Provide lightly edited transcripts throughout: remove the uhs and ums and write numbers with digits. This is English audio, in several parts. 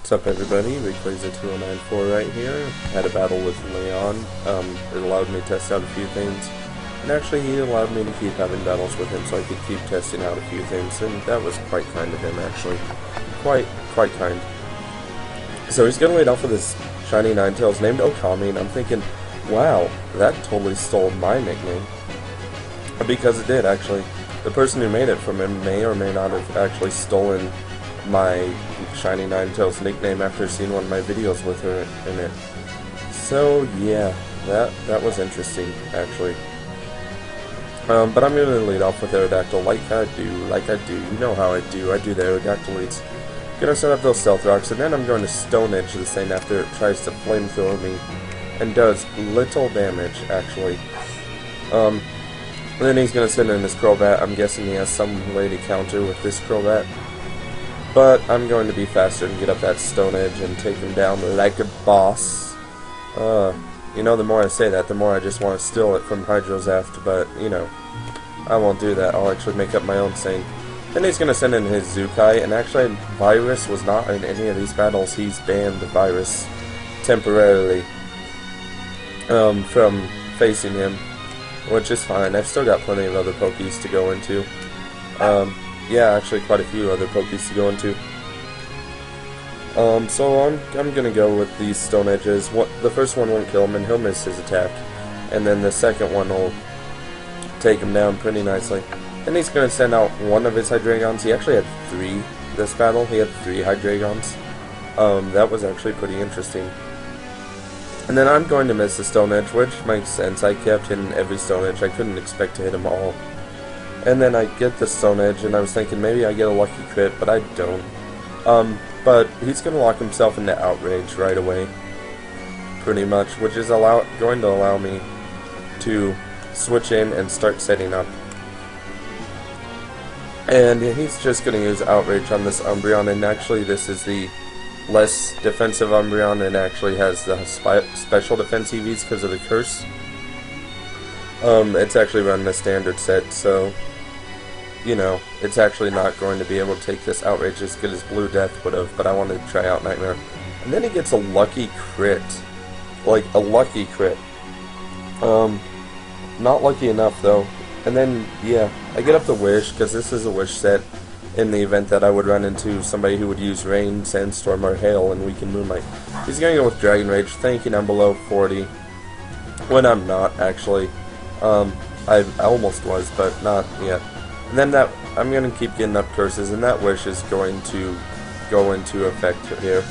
What's up, everybody? Rayquaza2094 right here. Had a battle with Leon. It allowed me to test out a few things. And actually, he allowed me to keep having battles with him so I could keep testing out a few things. And that was quite kind of him, actually. Quite kind. So he's going to lead off with his shiny Ninetales named Okami. And I'm thinking, wow, that totally stole my nickname. Because it did, actually. The person who made it from him may or may not have actually stolen my shiny Ninetales nickname after seeing one of my videos with her in it. So yeah, that was interesting, actually. But I'm going to lead off with Aerodactyl like I do. You know how I do the Aerodactyl leads. Gonna set up those Stealth Rocks, and then I'm going to Stone Edge this thing after it tries to Flamethrower me, and does little damage, actually. And then he's going to send in his Crobat. I'm guessing he has some way to counter with this Crobat. But I'm going to be faster and get up that Stone Edge and take him down like a boss. You know, the more I say that, the more I just want to steal it from Hydrozaft, but, you know, I won't do that. I'll actually make up my own saying. Then he's going to send in his Zukai, and actually, Virus was not in any of these battles. He's banned Virus temporarily from facing him, which is fine. I've still got plenty of other Pokies to go into. Yeah, actually quite a few other Pokies to go into. So I'm gonna go with these Stone Edges. The first one won't kill him, and he'll miss his attack. And then the second one will take him down pretty nicely. Then he's gonna send out one of his Hydreigons. He actually had 3 this battle. He had 3 Hydreigons. That was actually pretty interesting. And then I'm going to miss the Stone Edge, which makes sense. I kept hitting every Stone Edge. I couldn't expect to hit them all. And then I get the Stone Edge, and I was thinking maybe I get a lucky crit, but I don't. But he's going to lock himself into Outrage right away, pretty much, which is going to allow me to switch in and start setting up. And he's just going to use Outrage on this Umbreon, and actually this is the less defensive Umbreon, and actually has the special defense EVs because of the curse. It's actually running the standard set, so, you know, it's actually not going to be able to take this Outrage as good as Blue Death would have, but I wanted to try out Nightmare. And then he gets a lucky crit. Like, a lucky crit. Not lucky enough, though. And then, yeah, I get up the Wish, because this is a Wish set in the event that I would run into somebody who would use Rain, Sandstorm, or Hail, and Weaken Moonlight. He's going to go with Dragon Rage, thinking I'm below 40, when I'm not, actually. I almost was, but not yet. And then I'm going to keep getting up curses, and that Wish is going to go into effect here.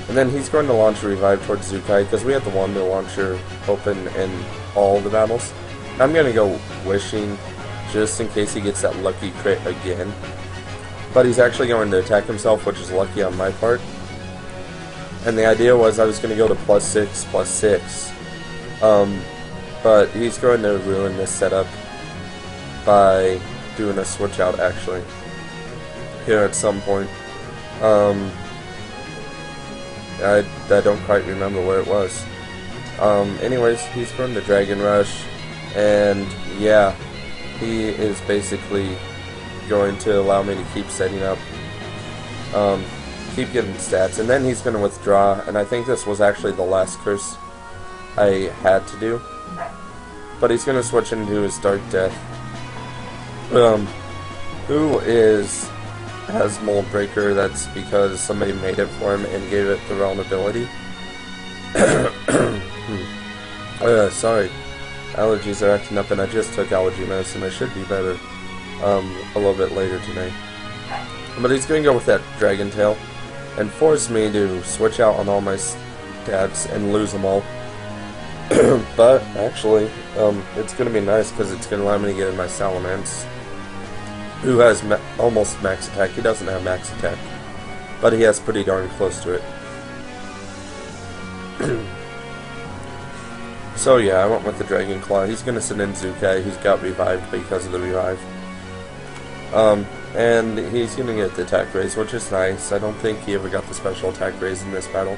And then he's going to launch a Revive towards Zukai, because we have the Wander Launcher open in all the battles. I'm going to go Wishing, just in case he gets that lucky crit again. But he's actually going to attack himself, which is lucky on my part. And the idea was I was going to go to +6/+6. But he's going to ruin this setup by doing a switch out, actually, here at some point. I don't quite remember where it was. Anyways, he's going to Dragon Rush, and yeah, he is basically going to allow me to keep setting up, keep getting stats, and then he's going to withdraw, and I think this was actually the last curse I had to do. But he's going to switch into his Dark Death, who has Mold Breaker. That's because somebody made it for him and gave it the Realm ability. Sorry, allergies are acting up, and I just took allergy medicine. I should be better a little bit later tonight. But he's going to go with that Dragon Tail and force me to switch out on all my stats and lose them all. But actually, it's going to be nice because it's going to allow me to get in my Salamence, who has almost max attack. He doesn't have max attack, but he has pretty darn close to it. So yeah, I went with the Dragon Claw. He's going to send in Zukai, who's got revived because of the revive. And he's going to get the attack raise, which is nice. I don't think he ever got the special attack raise in this battle.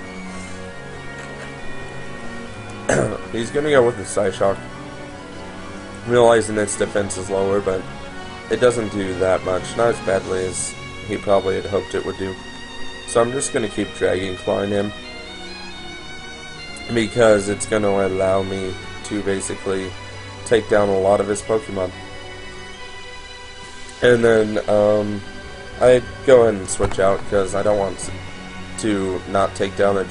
He's going to go with the Psyshock, realizing its defense is lower, but it doesn't do that much. Not as badly as he probably had hoped it would do. So I'm just going to keep Dragon Clawing him, because it's going to allow me to basically take down a lot of his Pokemon. And then I go ahead and switch out because I don't want to not take down a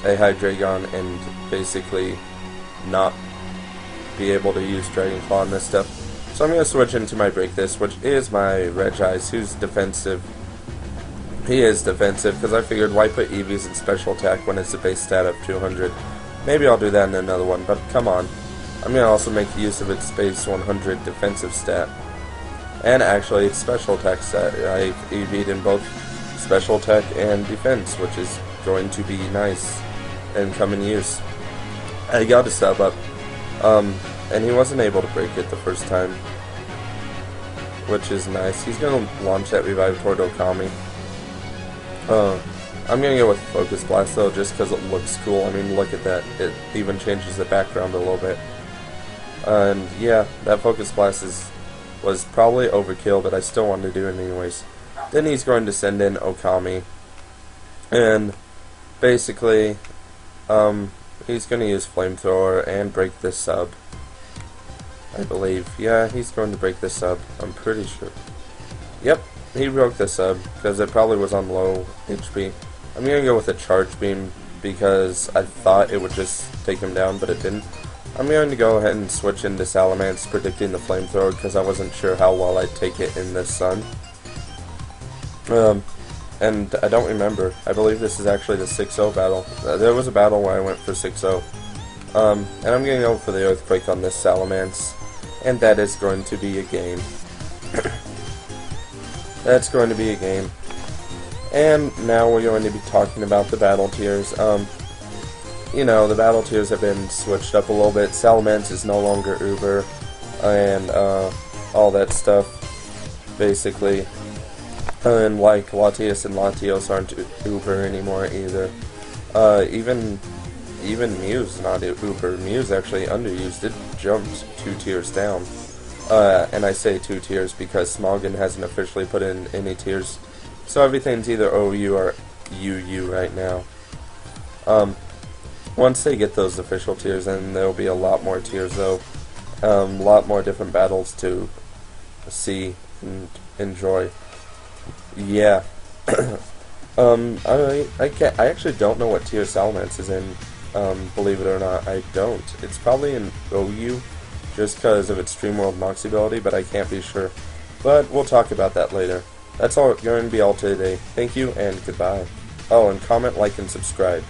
Hydreigon and basically not be able to use Dragon Claw on this stuff. So I'm going to switch into my Break This, which is my Regice, who's defensive. He is defensive because I figured why put EVs in special attack when it's a base stat of 200. Maybe I'll do that in another one, but come on. I'm going to also make use of its base 100 defensive stat. And actually its special attack stat. I EV'd in both special attack and defense, which is going to be nice and come in use. I got a sub up, and he wasn't able to break it the first time, which is nice. He's going to launch that revive toward Okami. I'm going to go with Focus Blast though, just because it looks cool. I mean, look at that. It even changes the background a little bit. And yeah, that Focus Blast was probably overkill, but I still wanted to do it anyways. Then he's going to send in Okami, and basically, he's going to use Flamethrower and break this sub, I believe. Yeah, he's going to break this sub, I'm pretty sure. Yep, he broke the sub, because it probably was on low HP. I'm going to go with a Charge Beam, because I thought it would just take him down, but it didn't. I'm going to go ahead and switch into Salamence, predicting the Flamethrower, because I wasn't sure how well I'd take it in the sun. And I don't remember. I believe this is actually the 6-0 battle. There was a battle where I went for 6-0. And I'm going to go for the Earthquake on this Salamence, and that is going to be a game. That's going to be a game. And now we're going to be talking about the battle tiers. You know, the battle tiers have been switched up a little bit. Salamence is no longer Uber, and all that stuff, basically. And like Latias and Latios aren't Uber anymore either. Even Mew's not Uber. Mew's actually underused. It jumped 2 tiers down. And I say 2 tiers because Smogon hasn't officially put in any tiers. So everything's either OU or UU right now. Once they get those official tiers, then there'll be a lot more tiers though. A lot more different battles to see and enjoy. Yeah. I actually don't know what tier Salamence is in. Believe it or not, I don't. It's probably in OU, just because of its Dream World Moxie ability, but I can't be sure. But we'll talk about that later. That's all going to be all today. Thank you and goodbye. Oh, and comment, like, and subscribe.